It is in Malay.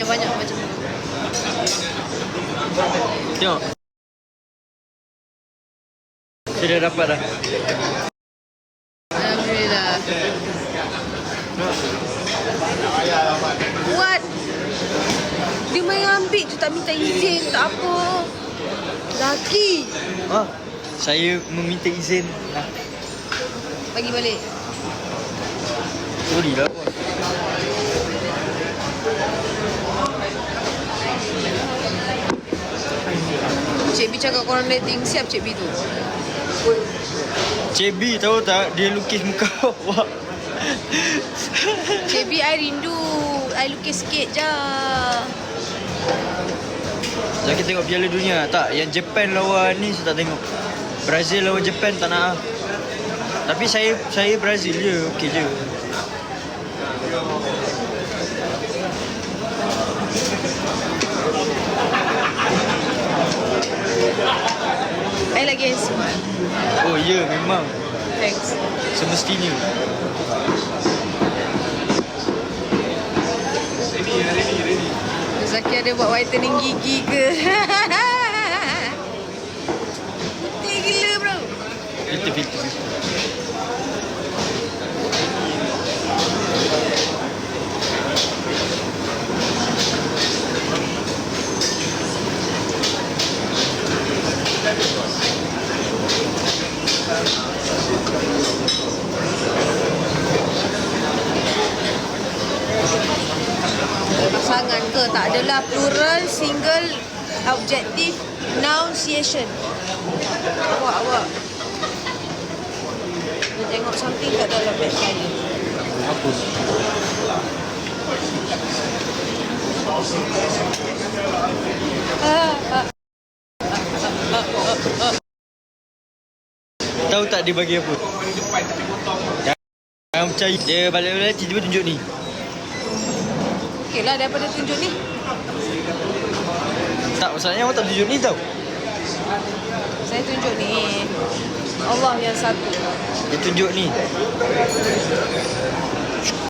Banyak macam tu. Tengok. Saya dah dapat dah. Alhamdulillah. What? Dia main ambil je tak minta izin, tak apa. Laki. Saya meminta izin. Bagi balik. Sorry lah. Cik B cakap korang dating, siap Cik B tu? Cik B tahu tak, dia lukis muka awak. Cik B, I rindu. I lukis sikit je. So kita tengok Piala Dunia tak? Yang Japan lawan ni saya tak tengok. Brazil lawan Japan tak nak. Tapi saya Brazil je, okey je. I lagi smart. Oh ya, memang. Thanks. Semestinya. Zaki ada buat whitening gigi ke? Cantik gila bro. Filter. Pasangan ke? Tak adalah plural, single, objective, pronunciation. Awak. Dia tengok something kat dalam beg saya. Apa? Tahu tak dia bagi apa? Jangan percaya. Dia balik-balik tiba-tiba tunjuk ni. Okey lah daripada tunjuk ni. Tak, masalahnya awak tak tunjuk ni tau. Saya tunjuk ni. Allah yang satu. Dia tunjuk ni.